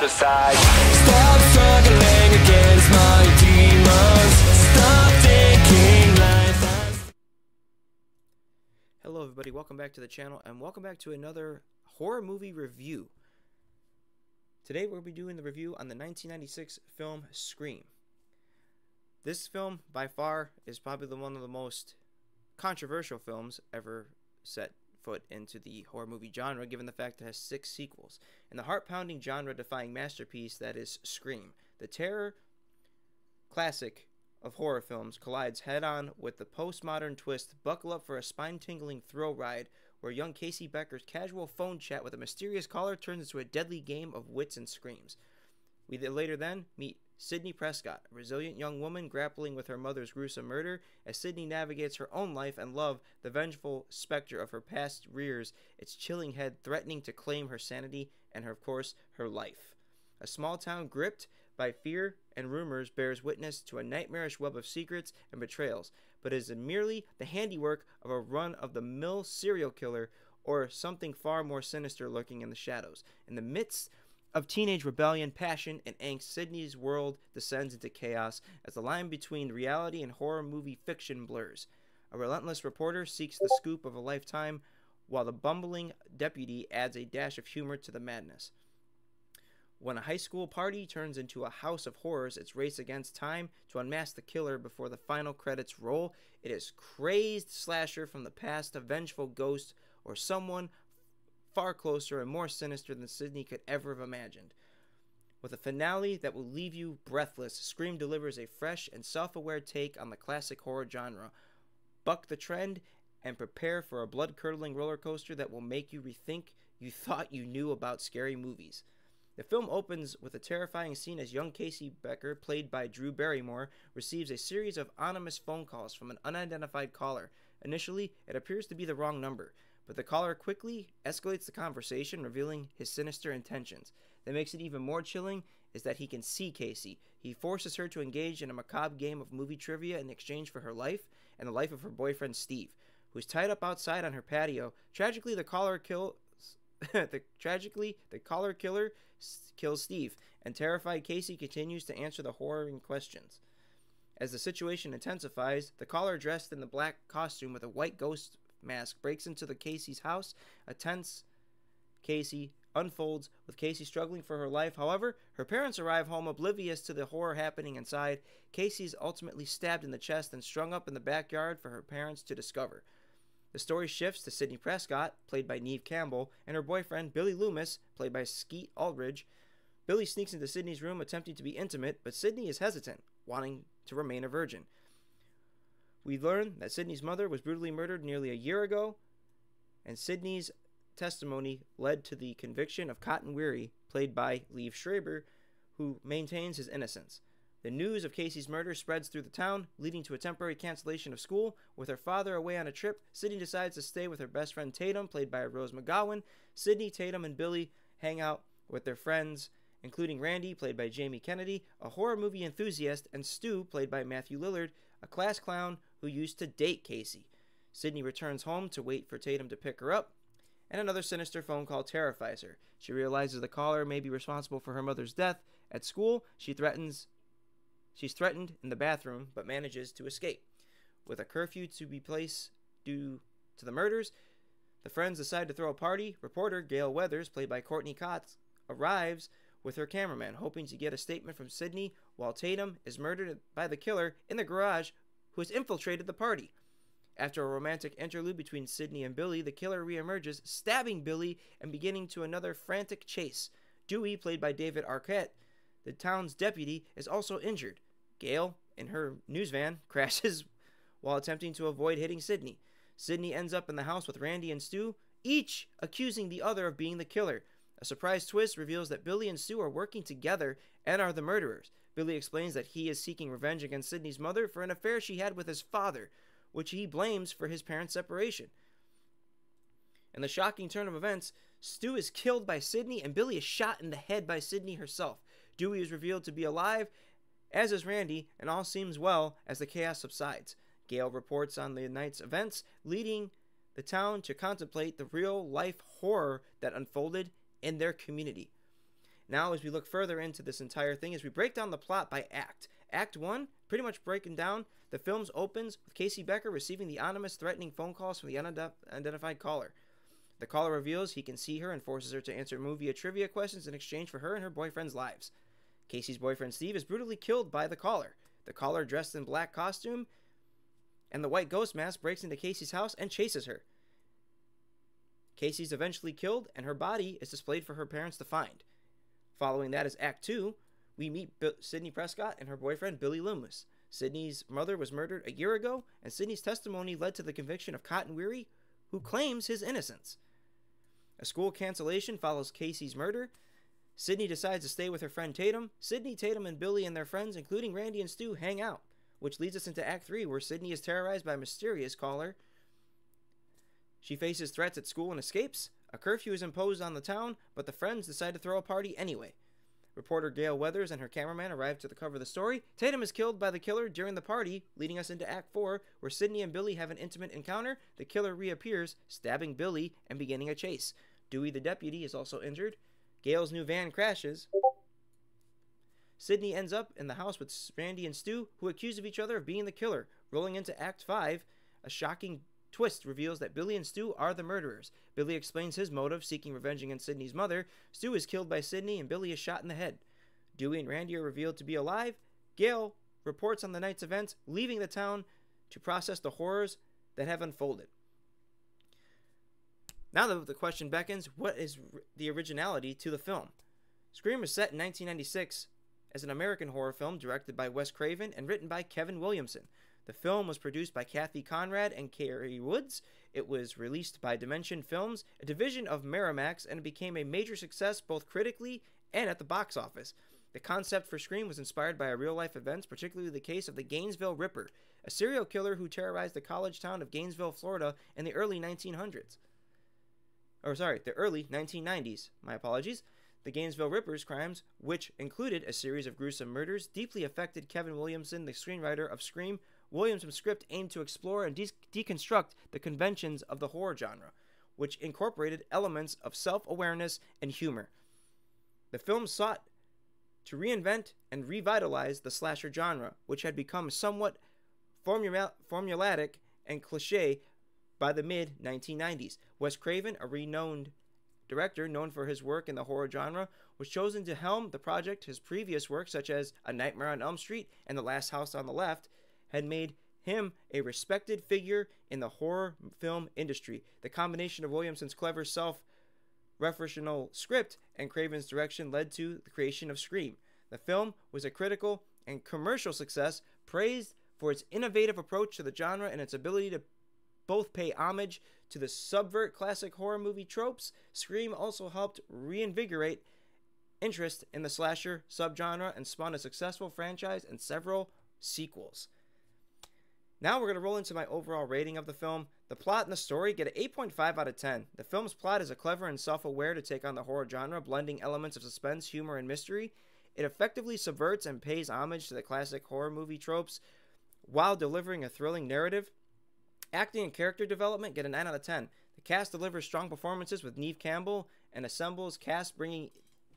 other side. Stop struggling against my demons. Stop thinking life has... Hello everybody, welcome back to the channel and welcome back to another horror movie review. Today we'll be doing the review on the 1996 film Scream. This film by far is probably one of the most controversial films ever set foot into the horror movie genre, given the fact it has 6 sequels. And the heart-pounding genre-defying masterpiece that is Scream, the terror classic of horror films, collides head-on with the postmodern twist. Buckle up for a spine-tingling thrill ride where young Casey Becker's casual phone chat with a mysterious caller turns into a deadly game of wits and screams. We later then meet Sidney Prescott, a resilient young woman grappling with her mother's gruesome murder as Sidney navigates her own life and love. The vengeful specter of her past rears its chilling head, threatening to claim her sanity and, of course, her life. A small town gripped by fear and rumors bears witness to a nightmarish web of secrets and betrayals, but is merely the handiwork of a run-of-the-mill serial killer or something far more sinister lurking in the shadows. In the midst of teenage rebellion, passion, and angst, Sidney's world descends into chaos as the line between reality and horror movie fiction blurs. A relentless reporter seeks the scoop of a lifetime, while the bumbling deputy adds a dash of humor to the madness. When a high school party turns into a house of horrors, it's race against time to unmask the killer before the final credits roll. It is crazed slasher from the past, a vengeful ghost, or someone far closer and more sinister than Sidney could ever have imagined. With a finale that will leave you breathless, Scream delivers a fresh and self-aware take on the classic horror genre. Buck the trend and prepare for a blood-curdling roller coaster that will make you rethink you thought you knew about scary movies. The film opens with a terrifying scene as young Casey Becker, played by Drew Barrymore, receives a series of anonymous phone calls from an unidentified caller. Initially, it appears to be the wrong number, but the caller quickly escalates the conversation, revealing his sinister intentions. That makes it even more chilling is that he can see Casey. He forces her to engage in a macabre game of movie trivia in exchange for her life and the life of her boyfriend Steve, who is tied up outside on her patio. Tragically, the caller killer kills Steve, and terrified Casey continues to answer the horrifying questions. As the situation intensifies, the caller, dressed in the black costume with a white ghost mask, breaks into the Casey's house. A tense Casey unfolds, with Casey struggling for her life. However, her parents arrive home oblivious to the horror happening inside. Casey is ultimately stabbed in the chest and strung up in the backyard for her parents to discover. The story shifts to Sidney Prescott, played by Neve Campbell, and her boyfriend Billy Loomis, played by Skeet Ulrich. Billy sneaks into Sidney's room attempting to be intimate, but Sidney is hesitant, wanting to remain a virgin. We learn that Sidney's mother was brutally murdered nearly a year ago, and Sidney's testimony led to the conviction of Cotton Weary, played by Liev Schreiber, who maintains his innocence. The news of Casey's murder spreads through the town, leading to a temporary cancellation of school. With her father away on a trip, Sidney decides to stay with her best friend Tatum, played by Rose McGowan. Sidney, Tatum, and Billy hang out with their friends, including Randy, played by Jamie Kennedy, a horror movie enthusiast, and Stu, played by Matthew Lillard, a class clown who used to date Casey. Sidney returns home to wait for Tatum to pick her up, and another sinister phone call terrifies her. She realizes the caller may be responsible for her mother's death. At school, she's threatened in the bathroom, but manages to escape. With a curfew to be placed due to the murders, the friends decide to throw a party. Reporter Gail Weathers, played by Courtney Cox, arrives with her cameraman, hoping to get a statement from Sidney, while Tatum is murdered by the killer in the garage who has infiltrated the party. After a romantic interlude between Sidney and Billy, the killer reemerges, stabbing Billy and beginning to another frantic chase. Dewey, played by David Arquette, the town's deputy, is also injured. Gail, in her news van, crashes while attempting to avoid hitting Sidney. Sidney ends up in the house with Randy and Stu, each accusing the other of being the killer. A surprise twist reveals that Billy and Stu are working together and are the murderers. Billy explains that he is seeking revenge against Sidney's mother for an affair she had with his father, which he blames for his parents' separation. In the shocking turn of events, Stu is killed by Sidney and Billy is shot in the head by Sidney herself. Dewey is revealed to be alive, as is Randy, and all seems well as the chaos subsides. Gail reports on the night's events, leading the town to contemplate the real-life horror that unfolded in their community. Now, as we look further into this entire thing, as we break down the plot by act. Act 1, pretty much breaking down, the film opens with Casey Becker receiving the anonymous threatening phone calls from the unidentified caller. The caller reveals he can see her and forces her to answer movie trivia questions in exchange for her and her boyfriend's lives. Casey's boyfriend Steve is brutally killed by the caller. The caller, dressed in black costume and the white ghost mask, breaks into Casey's house and chases her. Casey's eventually killed, and her body is displayed for her parents to find. Following that is Act 2. We meet Sydney Prescott and her boyfriend Billy Loomis. Sydney's mother was murdered a year ago, and Sydney's testimony led to the conviction of Cotton Weary, who claims his innocence. A school cancellation follows Casey's murder. Sydney decides to stay with her friend Tatum. Sydney, Tatum, and Billy and their friends, including Randy and Stu, hang out, which leads us into Act 3, where Sydney is terrorized by a mysterious caller. She faces threats at school and escapes. A curfew is imposed on the town, but the friends decide to throw a party anyway. Reporter Gail Weathers and her cameraman arrive to cover the story. Tatum is killed by the killer during the party, leading us into Act 4, where Sydney and Billy have an intimate encounter. The killer reappears, stabbing Billy and beginning a chase. Dewey the deputy is also injured. Gail's new van crashes. Sydney ends up in the house with Randy and Stu, who accuse of each other of being the killer. Rolling into Act 5, a shocking twist reveals that Billy and Stu are the murderers. Billy explains his motive, seeking revenge against Sydney's mother. Stu is killed by Sydney, and Billy is shot in the head. Dewey and Randy are revealed to be alive. Gail reports on the night's events, leaving the town to process the horrors that have unfolded. Now the question beckons, what is the originality to the film? Scream was set in 1996 as an American horror film directed by Wes Craven and written by Kevin Williamson. The film was produced by Kathy Conrad and Carrie Woods. It was released by Dimension Films, a division of Miramax, and it became a major success both critically and at the box office. The concept for Scream was inspired by real-life events, particularly the case of the Gainesville Ripper, a serial killer who terrorized the college town of Gainesville, Florida in the early 1900s. The early 1990s. My apologies. The Gainesville Ripper's crimes, which included a series of gruesome murders, deeply affected Kevin Williamson, the screenwriter of Scream. Williamson's script aimed to explore and deconstruct the conventions of the horror genre, which incorporated elements of self-awareness and humor. The film sought to reinvent and revitalize the slasher genre, which had become somewhat formulaic and cliché by the mid-1990s. Wes Craven, a renowned director known for his work in the horror genre, was chosen to helm the project. His previous work, such as A Nightmare on Elm Street and The Last House on the Left, had made him a respected figure in the horror film industry. The combination of Williamson's clever self-referential script and Craven's direction led to the creation of Scream. The film was a critical and commercial success, praised for its innovative approach to the genre and its ability to both pay homage to the subvert classic horror movie tropes. Scream also helped reinvigorate interest in the slasher subgenre and spawned a successful franchise and several sequels. Now we're going to roll into my overall rating of the film. The plot and the story get an 8.5 out of 10. The film's plot is clever and self-aware to take on the horror genre, blending elements of suspense, humor, and mystery. It effectively subverts and pays homage to the classic horror movie tropes while delivering a thrilling narrative. Acting and character development get a 9 out of 10. The cast delivers strong performances with Neve Campbell and ensembles cast bringing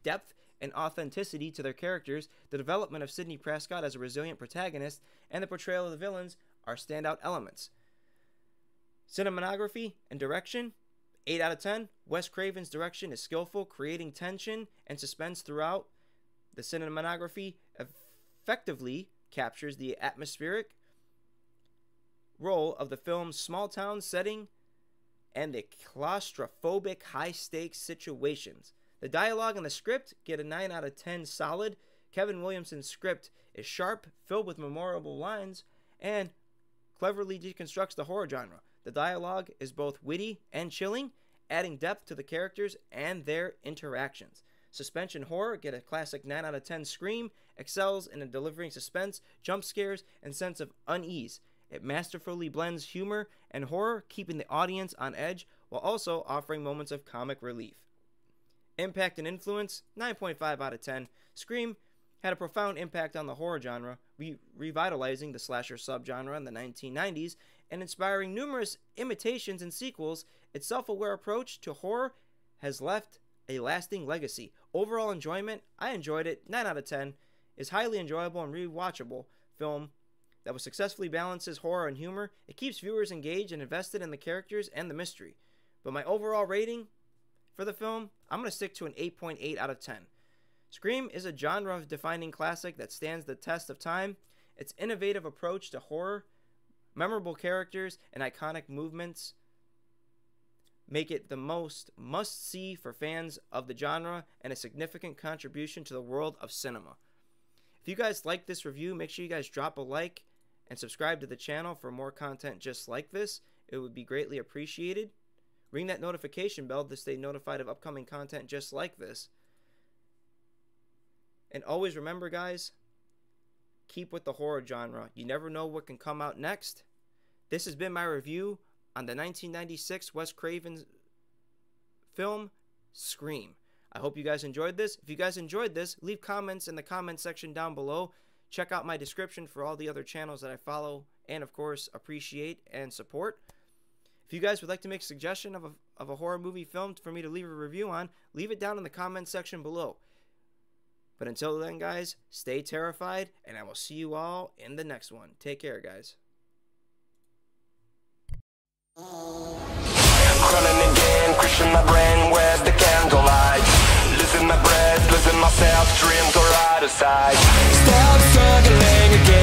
depth and authenticity to their characters. The development of Sydney Prescott as a resilient protagonist and the portrayal of the villains are standout elements. Cinematography and direction, 8 out of 10. Wes Craven's direction is skillful, creating tension and suspense throughout. The cinematography effectively captures the atmospheric role of the film's small-town setting and the claustrophobic high-stakes situations. The dialogue and the script get a 9 out of 10 solid. Kevin Williamson's script is sharp, filled with memorable lines, and cleverly deconstructs the horror genre. The dialogue is both witty and chilling, adding depth to the characters and their interactions. Suspense and horror get a classic 9 out of 10. Scream excels in delivering suspense, jump scares, and sense of unease. It masterfully blends humor and horror, keeping the audience on edge while also offering moments of comic relief. Impact and influence, 9.5 out of 10. Scream had a profound impact on the horror genre, revitalizing the slasher subgenre in the 1990s and inspiring numerous imitations and sequels. Its self-aware approach to horror has left a lasting legacy. Overall enjoyment, I enjoyed it. 9 out of 10. Is highly enjoyable and rewatchable film that was successfully balances horror and humor. It keeps viewers engaged and invested in the characters and the mystery. But my overall rating for the film, I'm going to stick to an 8.8 out of 10. Scream is a genre-defining classic that stands the test of time. Its innovative approach to horror, memorable characters, and iconic movements make it the most must-see for fans of the genre and a significant contribution to the world of cinema. If you guys like this review, make sure you guys drop a like and subscribe to the channel for more content just like this. It would be greatly appreciated. Ring that notification bell to stay notified of upcoming content just like this. And always remember, guys, keep with the horror genre. You never know what can come out next. This has been my review on the 1996 Wes Craven film, Scream. I hope you guys enjoyed this. If you guys enjoyed this, leave comments in the comment section down below. Check out my description for all the other channels that I follow and, of course, appreciate and support. If you guys would like to make a suggestion of a horror movie film for me to leave a review on, leave it down in the comment section below. But until then, guys, stay terrified, and I will see you all in the next one. Take care, guys. Running again, crushing my brain with the candlelight. Losing my breath, losing myself, dreams are out of sight. Stop struggling again.